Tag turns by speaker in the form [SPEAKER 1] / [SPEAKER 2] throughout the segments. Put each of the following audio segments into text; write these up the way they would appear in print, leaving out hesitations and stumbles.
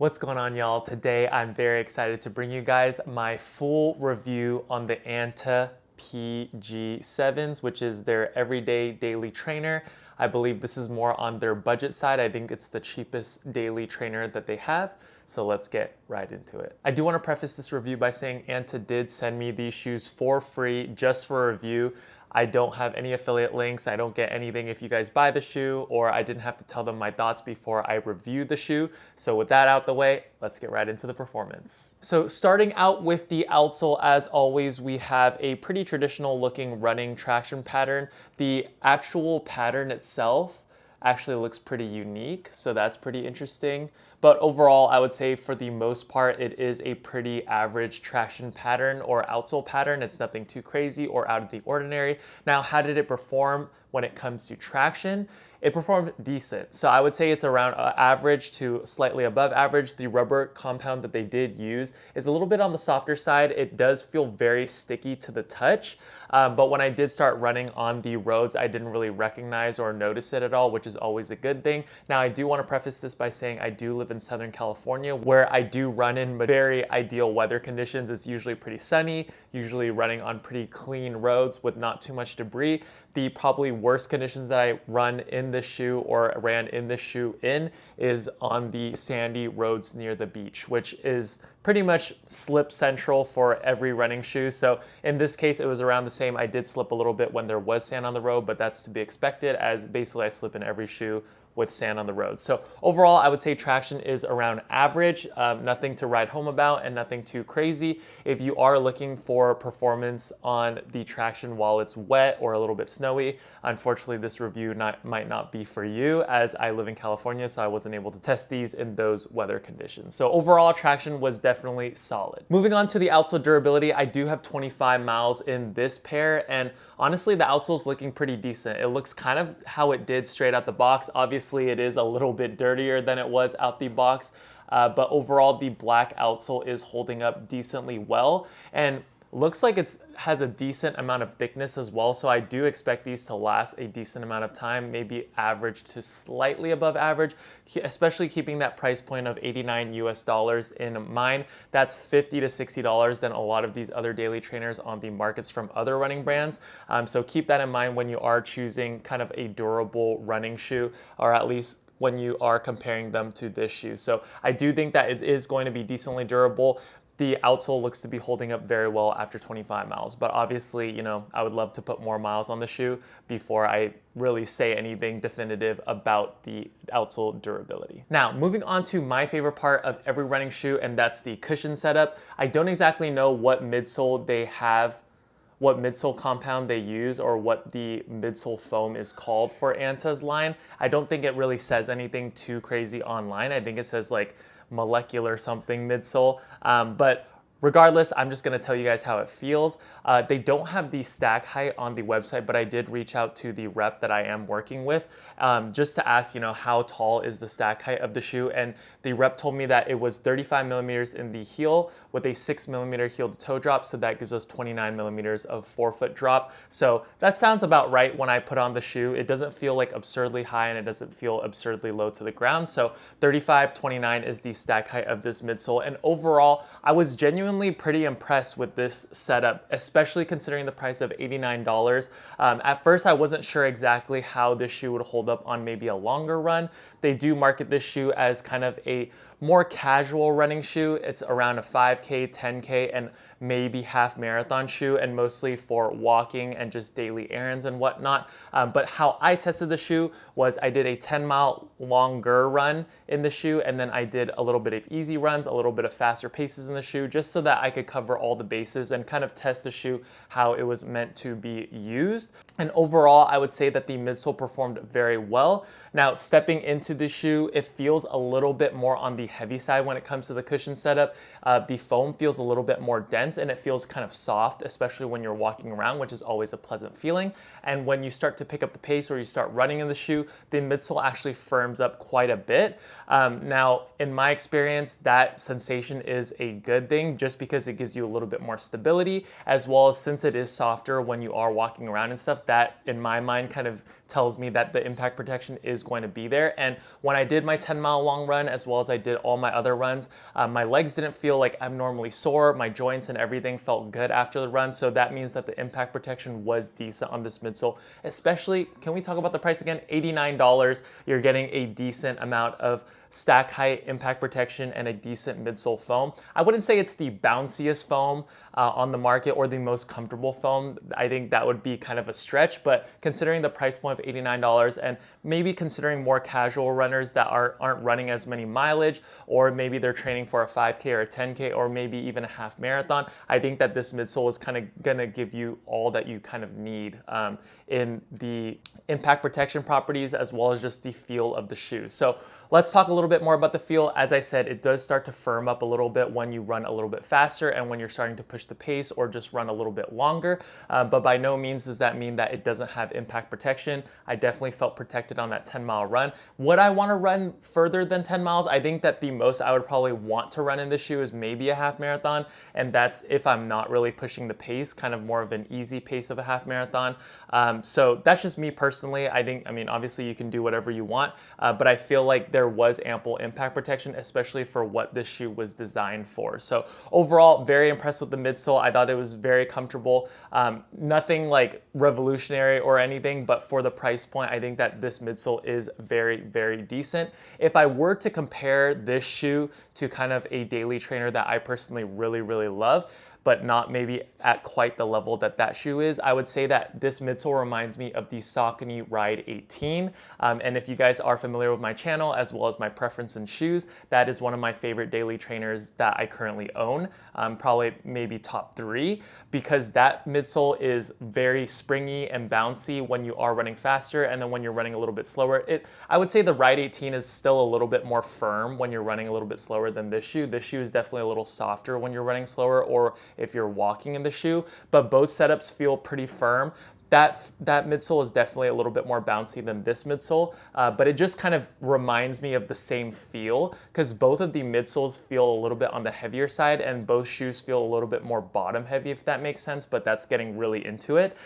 [SPEAKER 1] What's going on, y'all? Today I'm very excited to bring you guys my full review on the ANTA PG7s, which is their everyday daily trainer. I believe this is more on their budget side. I think it's the cheapest daily trainer that they have. So let's get right into it. I do want to preface this review by saying ANTA did send me these shoes for free just for a review. I don't have any affiliate links. I don't get anything if you guys buy the shoe, or I didn't have to tell them my thoughts before I review the shoe. So with that out the way, let's get right into the performance. So starting out with the outsole, as always, we have a pretty traditional looking running traction pattern. The actual pattern itself actually looks pretty unique, so that's pretty interesting. But overall, I would say for the most part, it is a pretty average traction pattern or outsole pattern. It's nothing too crazy or out of the ordinary. Now, how did it perform when it comes to traction? It performed decent. So I would say it's around average to slightly above average. The rubber compound that they did use is a little bit on the softer side. It does feel very sticky to the touch. But when I did start running on the roads, I didn't really recognize or notice it at all, which is always a good thing. Now, I do want to preface this by saying I do live in Southern California, where I do run in very ideal weather conditions. It's usually pretty sunny, usually running on pretty clean roads with not too much debris. The probably worst conditions that I run in this shoe or ran in this shoe in is on the sandy roads near the beach, which is pretty much slip central for every running shoe. So in this case, it was around the same. I did slip a little bit when there was sand on the road, but that's to be expected, as basically I slip in every shoe with sand on the road. So overall, I would say traction is around average, nothing to write home about and nothing too crazy. If you are looking for performance on the traction while it's wet or a little bit snowy, unfortunately this review might not be for you, as I live in California, so I wasn't able to test these in those weather conditions. So overall, traction was definitely solid. Moving on to the outsole durability, I do have 25 miles in this pair, and honestly, the outsole is looking pretty decent. It looks kind of how it did straight out the box. Obviously, it is a little bit dirtier than it was out the box, but overall, the black outsole is holding up decently well, and looks like it has a decent amount of thickness as well. So I do expect these to last a decent amount of time, maybe average to slightly above average, especially keeping that price point of $89 in mind. That's $50 to $60 than a lot of these other daily trainers on the markets from other running brands. So keep that in mind when you are choosing kind of a durable running shoe, or at least when you are comparing them to this shoe. So I do think that it is going to be decently durable. The outsole looks to be holding up very well after 25 miles, but obviously, you know, I would love to put more miles on the shoe before I really say anything definitive about the outsole durability. Now, moving on to my favorite part of every running shoe, and that's the cushion setup. I don't exactly know what midsole they have, what midsole compound they use, or what the midsole foam is called for ANTA's line. I don't think it really says anything too crazy online. I think it says like molecular something midsole, but regardless, I'm just gonna tell you guys how it feels. They don't have the stack height on the website, but I did reach out to the rep that I am working with just to ask, you know, how tall is the stack height of the shoe, and the rep told me that it was 35 millimeters in the heel with a 6 millimeter heel to toe drop, so that gives us 29 millimeters of forefoot drop. So that sounds about right when I put on the shoe. It doesn't feel like absurdly high and it doesn't feel absurdly low to the ground. So 35, 29 is the stack height of this midsole, and overall, I was genuinely pretty impressed with this setup, especially considering the price of $89. At first, I wasn't sure exactly how this shoe would hold up on maybe a longer run. They do market this shoe as kind of a more casual running shoe. It's around a 5K, 10K, and maybe half marathon shoe, and mostly for walking and just daily errands and whatnot. But how I tested the shoe was I did a 10-mile longer run in the shoe, and then I did a little bit of easy runs, a little bit of faster paces in the shoe, just so that I could cover all the bases and kind of test the shoe how it was meant to be used. And overall, I would say that the midsole performed very well. Now, stepping into the shoe, it feels a little bit more on the heavy side when it comes to the cushion setup. The foam feels a little bit more dense and it feels kind of soft, especially when you're walking around, which is always a pleasant feeling. And when you start to pick up the pace or you start running in the shoe, the midsole actually firms up quite a bit. Now, in my experience, that sensation is a good thing just because it gives you a little bit more stability, as well as since it is softer when you are walking around and stuff, that in my mind kind of tells me that the impact protection is going to be there. And when I did my 10-mile long run, as well as I did all my other runs, my legs didn't feel like abnormally sore. My joints and everything felt good after the run. So that means that the impact protection was decent on this midsole. Especially, can we talk about the price again? $89. You're getting a decent amount of stack height, impact protection, and a decent midsole foam. I wouldn't say it's the bounciest foam on the market or the most comfortable foam. I think that would be kind of a stretch, but considering the price point of $89 and maybe considering more casual runners that aren't running as many mileage, or maybe they're training for a 5K or a 10K or maybe even a half marathon, I think that this midsole is kind of gonna give you all that you kind of need in the impact protection properties as well as just the feel of the shoe. So let's talk a little bit more about the feel. As I said, it does start to firm up a little bit when you run a little bit faster and when you're starting to push the pace or just run a little bit longer. But by no means does that mean that it doesn't have impact protection. I definitely felt protected on that 10-mile run. Would I want to run further than 10 miles? I think that the most I would probably want to run in this shoe is maybe a half marathon. And that's if I'm not really pushing the pace, kind of more of an easy pace of a half marathon. So that's just me personally. I mean, obviously you can do whatever you want, but I feel like there was ample impact protection, especially for what this shoe was designed for. So overall, very impressed with the midsole. I thought it was very comfortable. Nothing like revolutionary or anything, but for the price point, I think that this midsole is very, very decent. If I were to compare this shoe to kind of a daily trainer that I personally really, really love, but not maybe at quite the level that that shoe is, I would say that this midsole reminds me of the Saucony Ride 18. And if you guys are familiar with my channel, as well as my preference in shoes, that is one of my favorite daily trainers that I currently own, probably maybe top 3, because that midsole is very springy and bouncy when you are running faster, and then when you're running a little bit slower, I would say the Ride 18 is still a little bit more firm when you're running a little bit slower than this shoe. This shoe is definitely a little softer when you're running slower or if you're walking in the shoe, but both setups feel pretty firm. That midsole is definitely a little bit more bouncy than this midsole, but it just kind of reminds me of the same feel because both of the midsoles feel a little bit on the heavier side and both shoes feel a little bit more bottom heavy, if that makes sense, but that's getting really into it.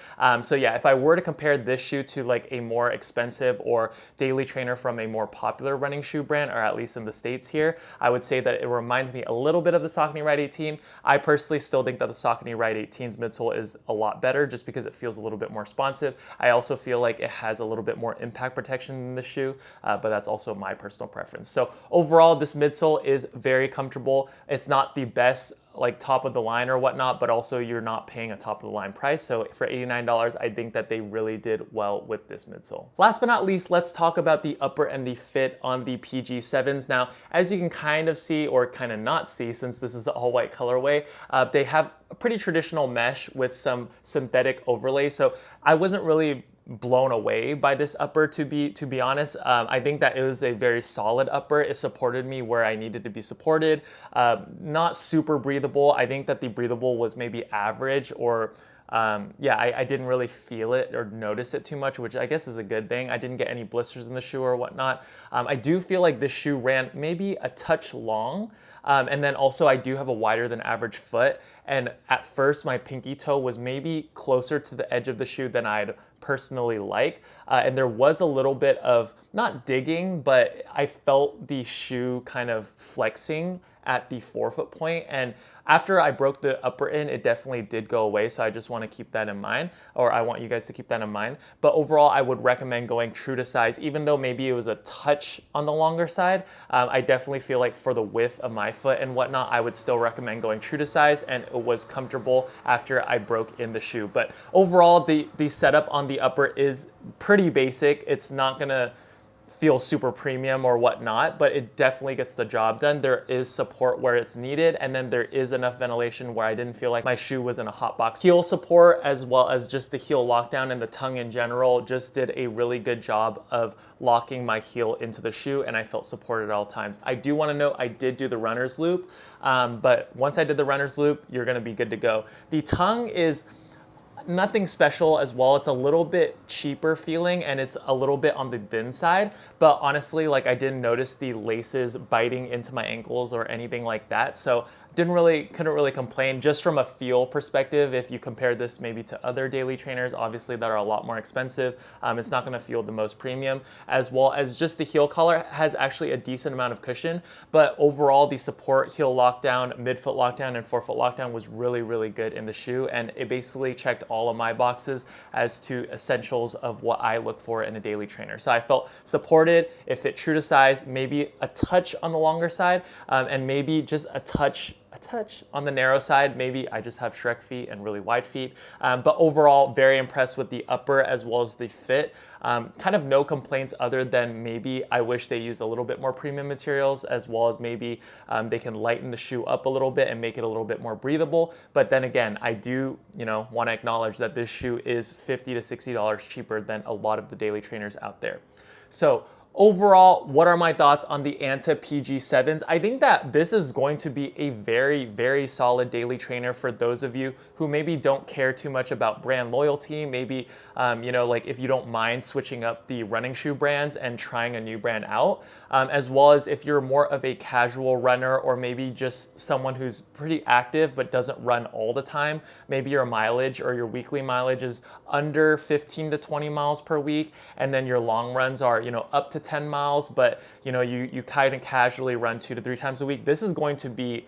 [SPEAKER 1] So yeah, if I were to compare this shoe to like a more expensive or daily trainer from a more popular running shoe brand, or at least in the States here, I would say that it reminds me a little bit of the Saucony Ride 18. I personally still think that the Saucony Ride 18's midsole is a lot better just because it feels a little bit more responsive. I also feel like it has a little bit more impact protection than the shoe, but that's also my personal preference. So overall, this midsole is very comfortable. It's not the best like top of the line or whatnot, but also you're not paying a top of the line price. So for $89, I think that they really did well with this midsole. Last but not least, let's talk about the upper and the fit on the PG7s. Now, as you can kind of see or kind of not see, since this is an all white colorway, they have a pretty traditional mesh with some synthetic overlay. So I wasn't really blown away by this upper, to be honest. I think that it was a very solid upper. It supported me where I needed to be supported. Not super breathable. I think that the breathable was maybe average, or yeah, I didn't really feel it or notice it too much, which I guess is a good thing. I didn't get any blisters in the shoe or whatnot. I do feel like this shoe ran maybe a touch long. And then also I do have a wider than average foot. And at first my pinky toe was maybe closer to the edge of the shoe than I'd personally like. And there was a little bit of, not digging, but I felt the shoe kind of flexing at the forefoot point. And after I broke the upper in, it definitely did go away. So I just want to keep that in mind, or I want you guys to keep that in mind. But overall, I would recommend going true to size, even though maybe it was a touch on the longer side. I definitely feel like for the width of my foot and whatnot, I would still recommend going true to size, and it was comfortable after I broke in the shoe. But overall, the setup on the upper is pretty basic. It's not gonna feel super premium or whatnot, but it definitely gets the job done. There is support where it's needed, and then there is enough ventilation where I didn't feel like my shoe was in a hot box. Heel support, as well as just the heel lockdown and the tongue in general, just did a really good job of locking my heel into the shoe, and I felt supported at all times. I do want to note I did do the runner's loop, but once I did the runner's loop, you're going to be good to go. The tongue is nothing special as well. It's a little bit cheaper feeling, and it's a little bit on the thin side, but honestly, like, I didn't notice the laces biting into my ankles or anything like that. So couldn't really complain. Just from a feel perspective, if you compare this maybe to other daily trainers, obviously that are a lot more expensive, it's not going to feel the most premium. As well as just the heel collar has actually a decent amount of cushion, but overall the support, heel lockdown, midfoot lockdown, and forefoot lockdown was really good in the shoe, and it basically checked all of my boxes as to essentials of what I look for in a daily trainer. So I felt supported, it fit true to size, maybe a touch on the longer side, and maybe just a touch on the narrow side. Maybe I just have Shrek feet and really wide feet, but overall very impressed with the upper as well as the fit. Kind of no complaints other than maybe I wish they used a little bit more premium materials, as well as maybe they can lighten the shoe up a little bit and make it a little bit more breathable. But then again, I do want to acknowledge that this shoe is $50 to $60 cheaper than a lot of the daily trainers out there. So overall, what are my thoughts on the ANTA PG7s? I think that this is going to be a very solid daily trainer for those of you who maybe don't care too much about brand loyalty. Maybe, like if you don't mind switching up the running shoe brands and trying a new brand out, as well as if you're more of a casual runner, or maybe just someone who's pretty active but doesn't run all the time. Maybe your mileage or your weekly mileage is under 15 to 20 miles per week, and then your long runs are, up to 10 miles, but you kind of casually run 2 to 3 times a week. This is going to be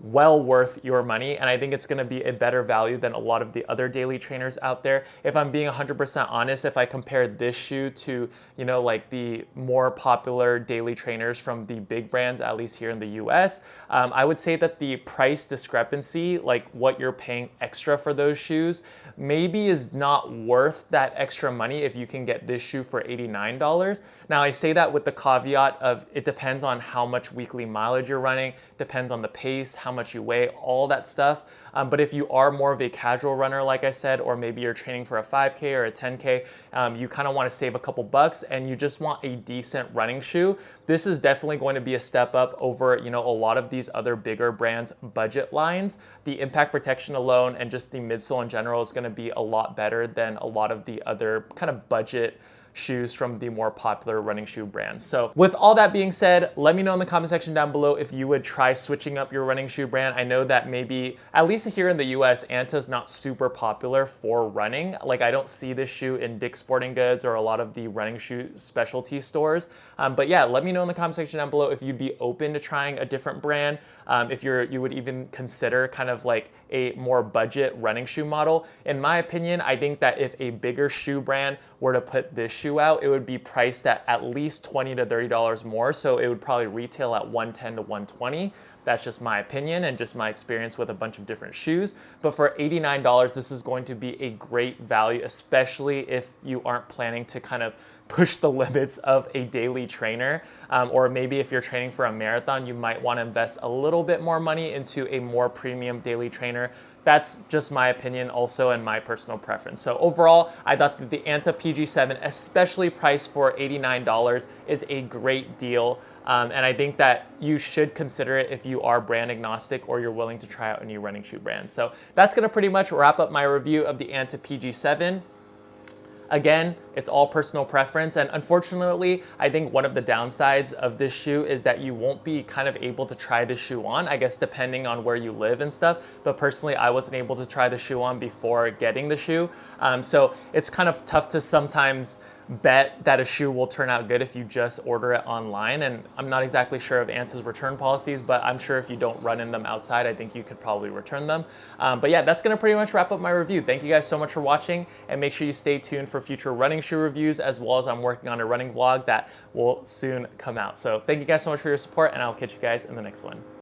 [SPEAKER 1] well worth your money, and I think it's going to be a better value than a lot of the other daily trainers out there. If I'm being 100% honest, if I compare this shoe to like the more popular daily trainers from the big brands, at least here in the US, I would say that the price discrepancy, like what you're paying extra for those shoes, maybe is not worth that extra money if you can get this shoe for $89. Now I say that with the caveat of it depends on how much weekly mileage you're running, depends on the pace, how much you weigh, all that stuff. But if you are more of a casual runner, like I said, or maybe you're training for a 5K or a 10K, you kind of want to save a couple bucks and you just want a decent running shoe, this is definitely going to be a step up over, a lot of these other bigger brands' budget lines. The impact protection alone and just the midsole in general is going to be a lot better than a lot of the other kind of budget shoes from the more popular running shoe brands. So with all that being said, let me know in the comment section down below if you would try switching up your running shoe brand. I know that maybe, at least here in the US, ANTA is not super popular for running. Like I don't see this shoe in Dick's Sporting Goods or a lot of the running shoe specialty stores. But yeah, let me know in the comment section down below if you'd be open to trying a different brand. If you would even consider kind of like a more budget running shoe model. In my opinion, I think that if a bigger shoe brand were to put this shoe out, it would be priced at least $20 to $30 more. So it would probably retail at $110 to $120. That's just my opinion and just my experience with a bunch of different shoes. But for $89, this is going to be a great value, especially if you aren't planning to kind of push the limits of a daily trainer. Or maybe if you're training for a marathon, you might want to invest a little bit more money into a more premium daily trainer. That's just my opinion also and my personal preference. So overall, I thought that the ANTA PG7, especially priced for $89, is a great deal. And I think that you should consider it if you are brand agnostic or you're willing to try out a new running shoe brand. So that's gonna pretty much wrap up my review of the ANTA PG7. Again, it's all personal preference, and unfortunately, I think one of the downsides of this shoe is that you won't be kind of able to try this shoe on, I guess depending on where you live and stuff, but personally, I wasn't able to try the shoe on before getting the shoe, so it's kind of tough to sometimes bet that a shoe will turn out good if you just order it online. And I'm not exactly sure of ANTA's return policies, but I'm sure if you don't run in them outside, I think you could probably return them. But yeah, that's gonna pretty much wrap up my review. Thank you guys so much for watching, and make sure you stay tuned for future running shoe reviews, as well as I'm working on a running vlog that will soon come out. So thank you guys so much for your support, and I'll catch you guys in the next one.